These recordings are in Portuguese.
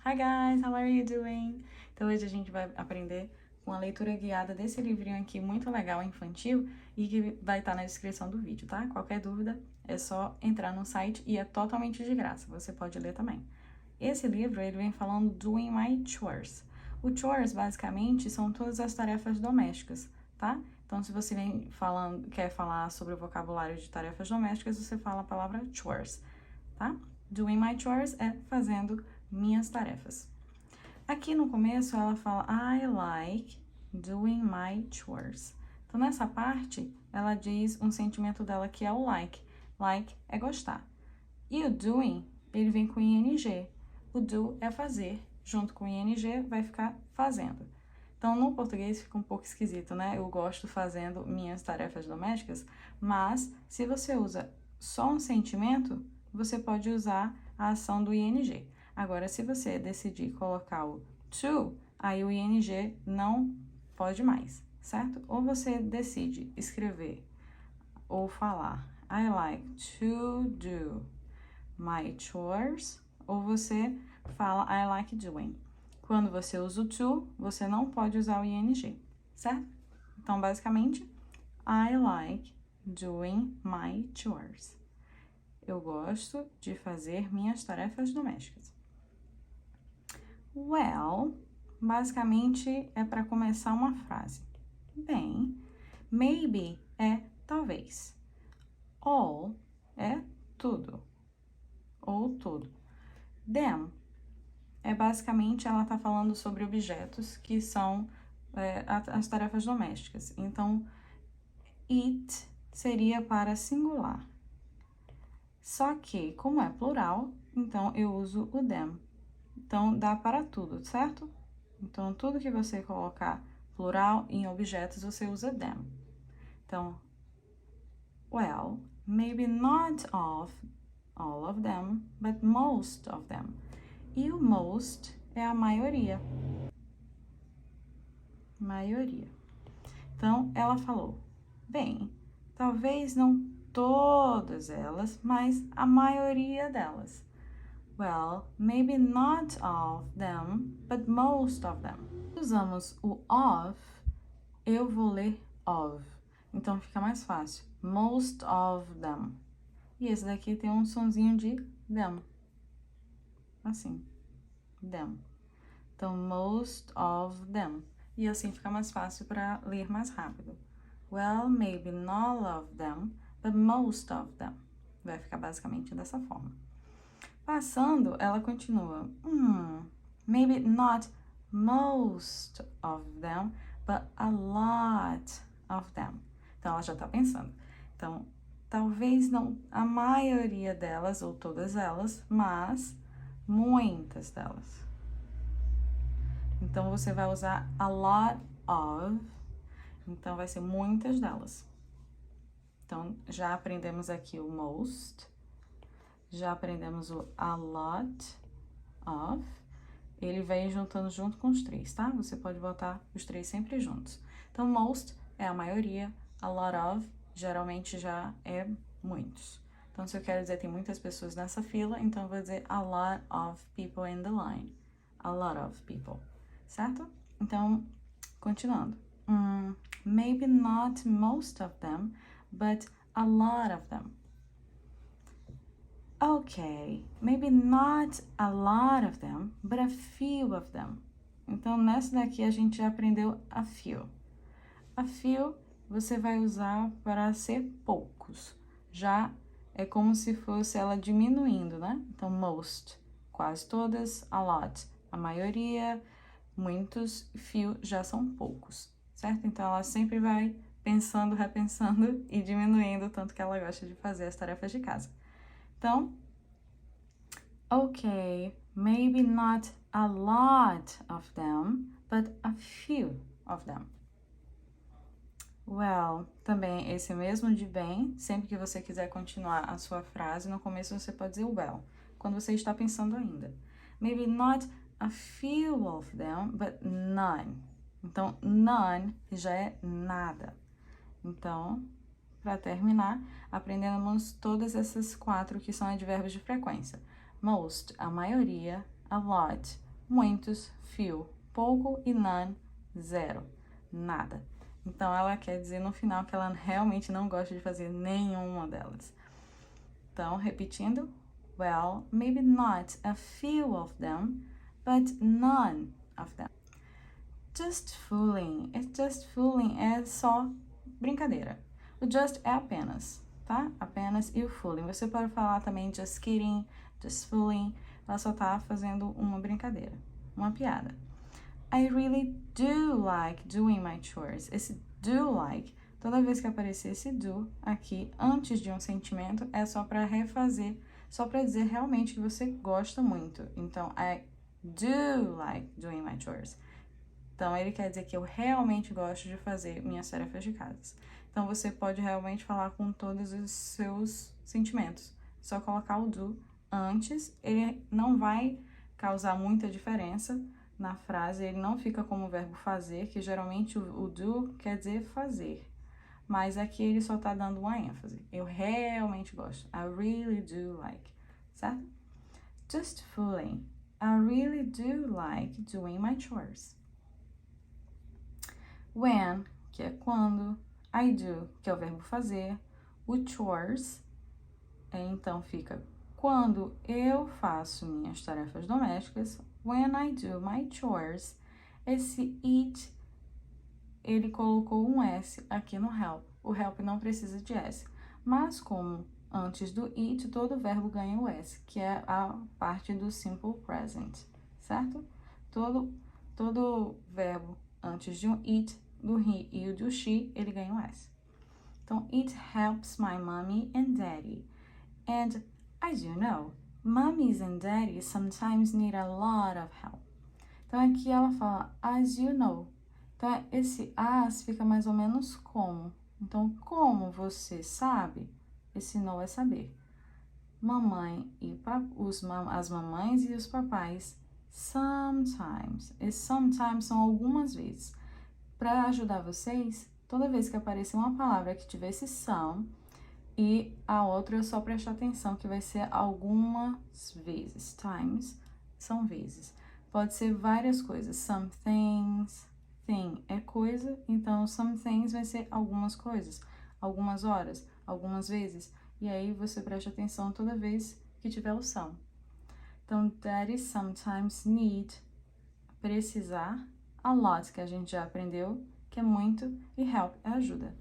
Hi guys, how are you doing? Então hoje a gente vai aprender com a leitura guiada desse livrinho aqui muito legal infantil e que vai estar na descrição do vídeo, tá? Qualquer dúvida é só entrar no site e é totalmente de graça, você pode ler também. Esse livro ele vem falando Doing My Chores. O chores basicamente são todas as tarefas domésticas, tá? Então se você quer falar sobre o vocabulário de tarefas domésticas, você fala a palavra chores, tá? Doing my chores é fazendo minhas tarefas. Aqui no começo ela fala I like doing my chores. Então nessa parte ela diz um sentimento dela que é o like. Like é gostar. E o doing, ele vem com ing. O do é fazer, junto com ing vai ficar fazendo. Então no português fica um pouco esquisito, né? Eu gosto fazendo minhas tarefas domésticas, mas se você usa só um sentimento, você pode usar a ação do ing. Agora, se você decidir colocar o to, aí o ing não pode mais, certo? Ou você decide escrever ou falar I like to do my chores, ou você fala I like doing. Quando você usa o to, você não pode usar o ing, certo? Então, basicamente, I like doing my chores. Eu gosto de fazer minhas tarefas domésticas. Well, basicamente é para começar uma frase. Bem, maybe é talvez. All é tudo ou tudo. Them é basicamente ela tá falando sobre objetos que são as tarefas domésticas. Então, it seria para singular. Só que, como é plural, então eu uso o them. Então, dá para tudo, certo? Então, tudo que você colocar plural em objetos, você usa them. Então, well, maybe not all of them, but most of them. E o most é a maioria. Maioria. Então, ela falou, bem, talvez não todas elas, mas a maioria delas. Well, maybe not all of them, but most of them. Usamos o of, eu vou ler of. Então fica mais fácil. Most of them. E esse daqui tem um sonzinho de them. Assim. Them. Então, most of them. E assim fica mais fácil para ler mais rápido. Well, maybe not all of them, but most of them. Vai ficar basicamente dessa forma. Passando, ela continua. Maybe not most of them, but a lot of them. Então, ela já tá pensando. Então, talvez não a maioria delas, ou todas elas, mas muitas delas. Então, você vai usar a lot of. Então, vai ser muitas delas. Então, já aprendemos aqui o most. Já aprendemos o a lot of. Ele vem juntando junto com os três, tá? Você pode botar os três sempre juntos. Então, most é a maioria, a lot of geralmente já é muitos. Então, se eu quero dizer tem muitas pessoas nessa fila, então eu vou dizer a lot of people in the line. A lot of people, certo? Então, continuando. Maybe not most of them, but a lot of them. Okay, maybe not a lot of them, but a few of them. Então, nessa daqui a gente já aprendeu a few. A few você vai usar para ser poucos. Já é como se fosse ela diminuindo, né? Então, most, quase todas, a lot, a maioria, muitos, few já são poucos, certo? Então, ela sempre vai pensando, repensando e diminuindo o tanto que ela gosta de fazer as tarefas de casa. Então, okay, maybe not a lot of them, but a few of them. Well, também esse mesmo de bem, sempre que você quiser continuar a sua frase, no começo você pode dizer well, quando você está pensando ainda. Maybe not a few of them, but none. Então, none já é nada. Então, para terminar, aprendemos todas essas quatro que são advérbios de frequência. Most, a maioria, a lot, muitos, few, pouco e none, zero, nada. Então, ela quer dizer no final que ela realmente não gosta de fazer nenhuma delas. Então, repetindo, well, maybe not a few of them, but none of them. Just fooling. Just fooling é só brincadeira. O just é apenas, tá? Apenas e o fooling. Você pode falar também just kidding, just fooling. Ela só tá fazendo uma brincadeira, uma piada. I really do like doing my chores. Esse do like, toda vez que aparecer esse do aqui antes de um sentimento, é só para refazer, só para dizer realmente que você gosta muito. Então, I do like doing my chores. Então, ele quer dizer que eu realmente gosto de fazer minhas tarefas de casa. Então, você pode realmente falar com todos os seus sentimentos. Só colocar o do antes, ele não vai causar muita diferença na frase, ele não fica como o verbo fazer, que geralmente o do quer dizer fazer. Mas aqui ele só tá dando uma ênfase. Eu realmente gosto. I really do like. Certo? Just fooling. I really do like doing my chores. When, que é quando. I do, que é o verbo fazer. O chores, então fica quando eu faço minhas tarefas domésticas. When I do my chores. Esse it, ele colocou um S aqui no help. O help não precisa de S. Mas como antes do it, todo verbo ganha o S, que é a parte do simple present, certo? Todo verbo antes de um it, do he e do she, ele ganha o S. Então, it helps my mommy and daddy. And, as you know, mummies and daddies sometimes need a lot of help. Então, aqui ela fala, as you know. Então, esse as fica mais ou menos como. Então, como você sabe, esse know é saber. Mamãe e as mamães e os papais, sometimes. Esse sometimes são algumas vezes. Para ajudar vocês, toda vez que aparecer uma palavra que tivesse some e a outra é só prestar atenção que vai ser algumas vezes. Times são vezes. Pode ser várias coisas. Some things, thing é coisa, então some things vai ser algumas coisas, algumas horas, algumas vezes. E aí você presta atenção toda vez que tiver o some. Então, daddies sometimes need, precisar, a lot, que a gente já aprendeu, que é muito, e help é ajuda.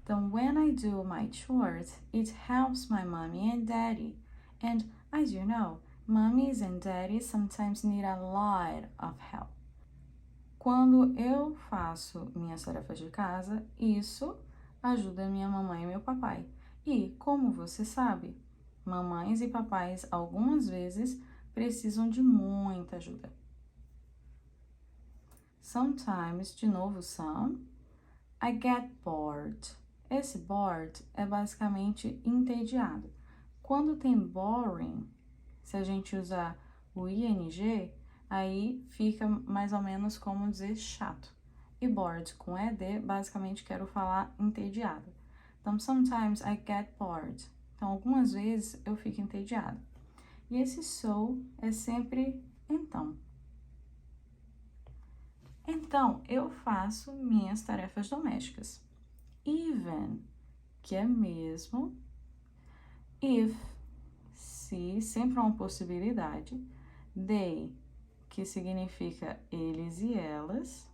Então, when I do my chores, it helps my mommy and daddy. And, as you know, mummies and daddies sometimes need a lot of help. Quando eu faço minhas tarefas de casa, isso ajuda minha mamãe e meu papai. E, como você sabe, mamães e papais algumas vezes precisam de muita ajuda. Sometimes, de novo, some. I get bored. Esse bored é basicamente entediado. Quando tem boring, se a gente usar o ing, aí fica mais ou menos como dizer chato. E bored com ed, basicamente quero falar entediado. Então, sometimes I get bored. Então, algumas vezes eu fico entediado. E esse so é sempre então. Então, eu faço minhas tarefas domésticas. Even, que é mesmo. If, se, sempre é uma possibilidade. They, que significa eles e elas.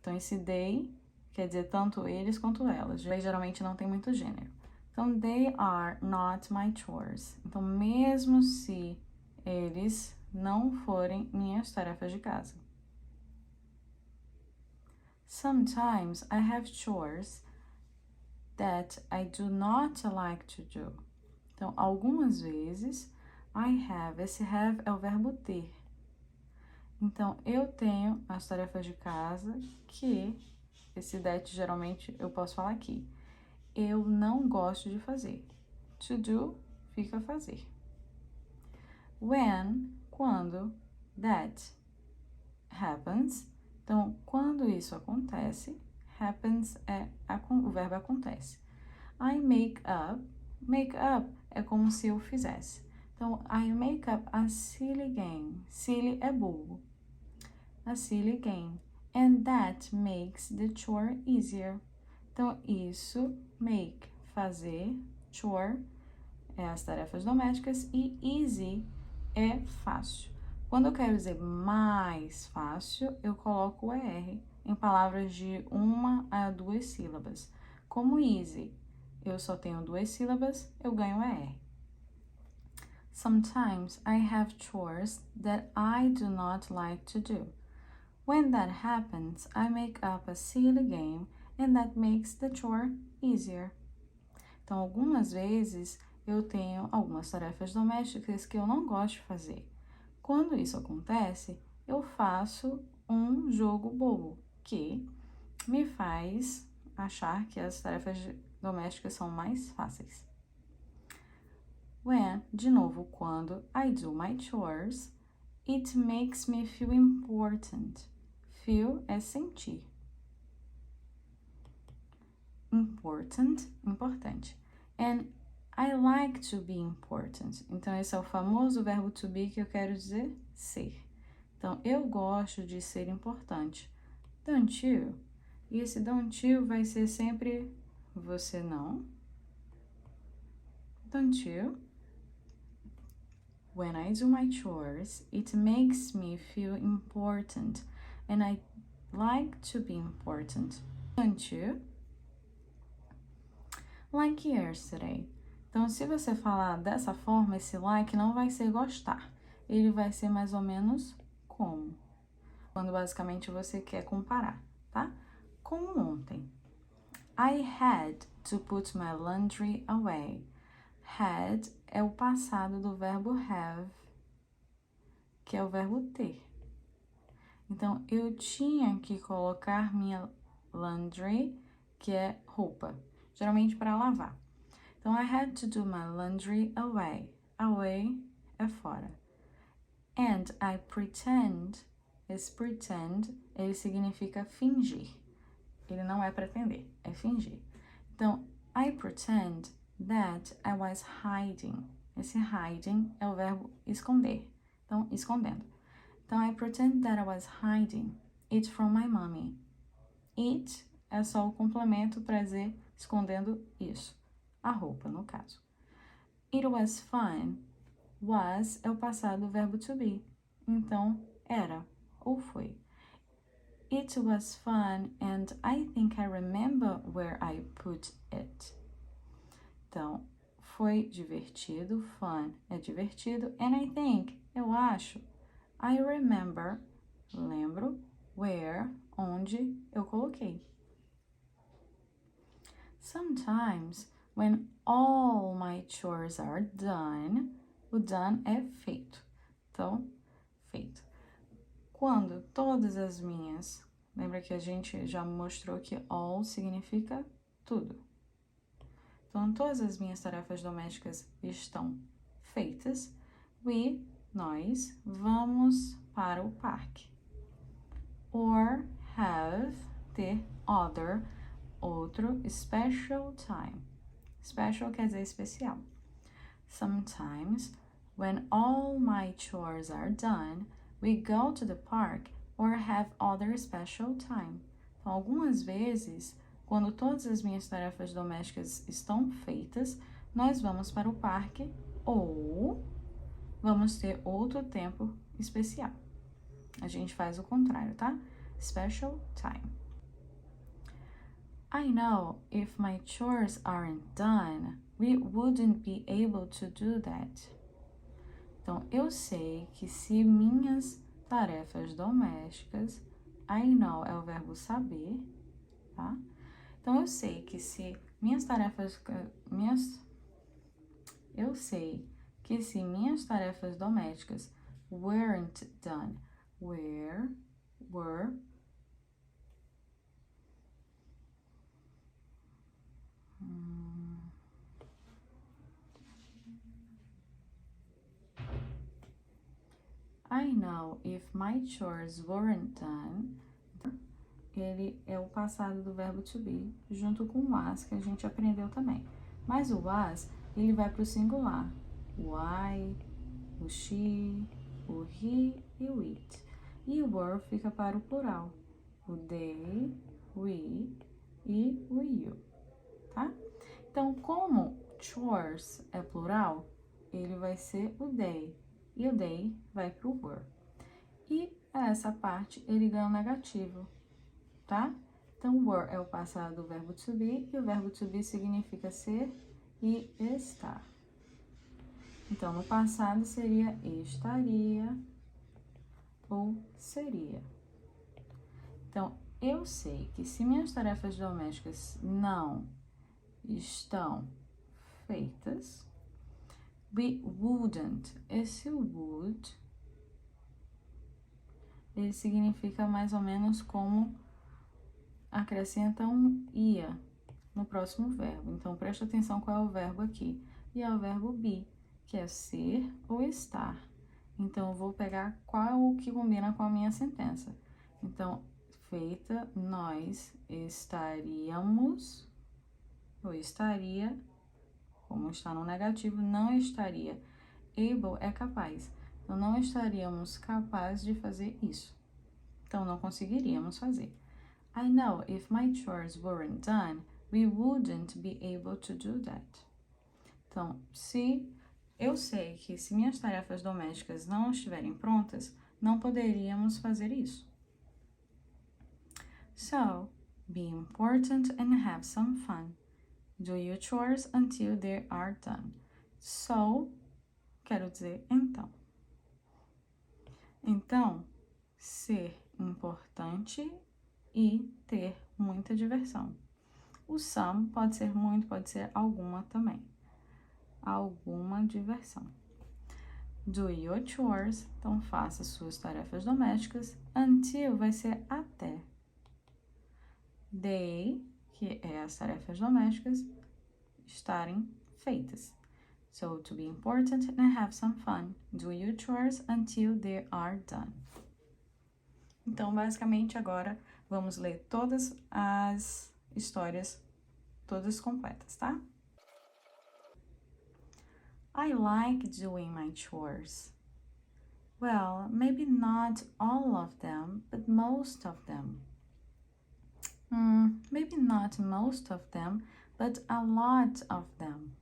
Então, esse they quer dizer tanto eles quanto elas. Geralmente não tem muito gênero. Então, they are not my chores. Então, mesmo se eles não forem minhas tarefas de casa. Sometimes I have chores that I do not like to do. Então, algumas vezes, I have. Esse have é o verbo ter. Então, eu tenho as tarefas de casa que, esse that geralmente eu posso falar aqui, eu não gosto de fazer. To do fica fazer. When, quando, that happens. Então, quando isso acontece, happens é o verbo acontece. I make up. Make up é como se eu fizesse. Então, I make up a silly game. Silly é bobo. A silly game. And that makes the chore easier. Então, isso, make, fazer, chore, é as tarefas domésticas, e easy é fácil. Quando eu quero dizer mais fácil, eu coloco o ER em palavras de 1 a 2 sílabas. Como easy, eu só tenho 2 sílabas, eu ganho ER. Sometimes I have chores that I do not like to do. When that happens, I make up a silly game and that makes the chore easier. Então, algumas vezes eu tenho algumas tarefas domésticas que eu não gosto de fazer. Quando isso acontece, eu faço um jogo bobo, que me faz achar que as tarefas domésticas são mais fáceis. When, de novo, quando I do my chores, it makes me feel important. Feel é sentir. Important, importante. And I like to be important. Então, esse é o famoso verbo to be que eu quero dizer ser. Então, eu gosto de ser importante. Don't you? E esse don't you vai ser sempre você não. Don't you? When I do my chores, it makes me feel important. And I like to be important. Don't you? Like yesterday. Então, se você falar dessa forma, esse like não vai ser gostar. Ele vai ser mais ou menos como. Quando basicamente você quer comparar, tá? Como ontem. I had to put my laundry away. Had é o passado do verbo have, que é o verbo ter. Então, eu tinha que colocar minha laundry, que é roupa, geralmente para lavar. Então, I had to do my laundry away. Away é fora. And I pretend, esse pretend, ele significa fingir. Ele não é pretender, é fingir. Então, I pretend that I was hiding. Esse hiding é o verbo esconder. Então, escondendo. Então, I pretend that I was hiding it from my mommy. It é só o complemento para dizer escondendo isso. A roupa, no caso. It was fun. Was é o passado do verbo to be. Então, era ou foi. It was fun and I think I remember where I put it. Então, foi divertido, fun é divertido, and I think, eu acho, I remember, lembro, where, onde eu coloquei. Sometimes, when all my chores are done, o done é feito. Então, feito. Quando todas as minhas, lembra que a gente já mostrou que all significa tudo. Então, todas as minhas tarefas domésticas estão feitas, nós, vamos para o parque. Or have, ter, outro, special time. Special quer dizer especial. Sometimes, when all my chores are done, we go to the park or have other special time. Então, algumas vezes, quando todas as minhas tarefas domésticas estão feitas, nós vamos para o parque ou vamos ter outro tempo especial. A gente faz o contrário, tá? Special time. I know if my chores aren't done, we wouldn't be able to do that. Então, eu sei que se minhas tarefas domésticas, I know é o verbo saber, tá? Então, eu sei que se minhas tarefas domésticas weren't done, were I know if my chores weren't done, ele é o passado do verbo to be, junto com o was, que a gente aprendeu também. Mas o was, ele vai para o singular. Why o she, o he e o it. E o were fica para o plural, o they, we e o you, tá? Então, como chores é plural, ele vai ser o they, e o they vai para o were. E essa parte ele ganha um negativo, tá? Então, were é o passado do verbo to be, e o verbo to be significa ser e estar. Então, no passado seria estaria ou seria. Então, eu sei que se minhas tarefas domésticas não estão feitas, we wouldn't. Esse would, ele significa mais ou menos como acrescenta um ia no próximo verbo. Então, presta atenção qual é o verbo aqui. E é o verbo be, que é ser ou estar. Então, eu vou pegar qual o que combina com a minha sentença. Então, feita, nós estaríamos, ou estaria, como está no negativo, não estaria. Able é capaz. Então, não estaríamos capazes de fazer isso. Então, não conseguiríamos fazer. I know if my chores weren't done, we wouldn't be able to do that. Então, eu sei que se minhas tarefas domésticas não estiverem prontas, não poderíamos fazer isso. So, be important and have some fun. Do your chores until they are done. So, quero dizer então. Então, ser importante e ter muita diversão. O some pode ser muito, pode ser alguma também. Alguma diversão. Do your chores, então faça suas tarefas domésticas. Until vai ser até. They, que é as tarefas domésticas, estarem feitas. So, to be important and have some fun. Do your chores until they are done. Então, basicamente, agora vamos ler todas as histórias, todas completas, tá? I like doing my chores. Well, maybe not all of them, but most of them. Maybe not most of them, but a lot of them.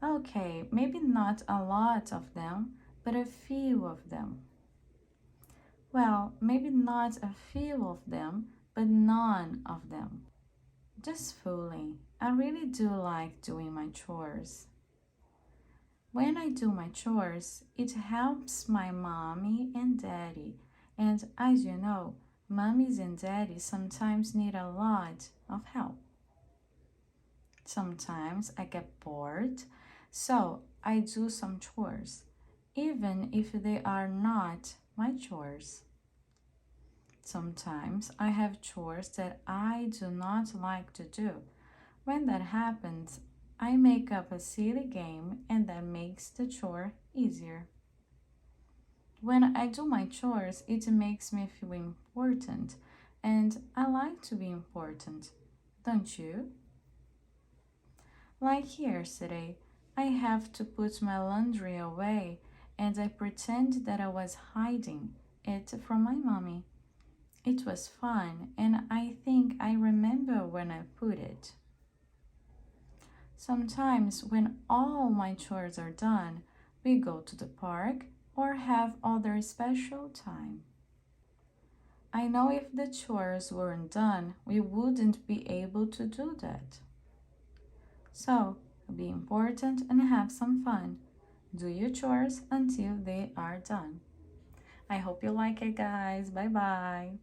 Okay, maybe not a lot of them, but a few of them. Well, maybe not a few of them, but none of them. Just fooling. I really do like doing my chores. When I do my chores, it helps my mommy and daddy. And as you know, mommies and daddies sometimes need a lot of help. Sometimes I get bored, so I do some chores, even if they are not my chores. Sometimes I have chores that I do not like to do. When that happens, I make up a silly game and that makes the chore easier. When I do my chores, it makes me feel important, and I like to be important, don't you? Like yesterday, I have to put my laundry away, and I pretend that I was hiding it from my mommy. It was fun, and I think I remember when I put it. Sometimes, when all my chores are done, we go to the park or have other special time. I know if the chores weren't done, we wouldn't be able to do that. So, be important and have some fun. Do your chores until they are done. I hope you like it, guys. Bye-bye.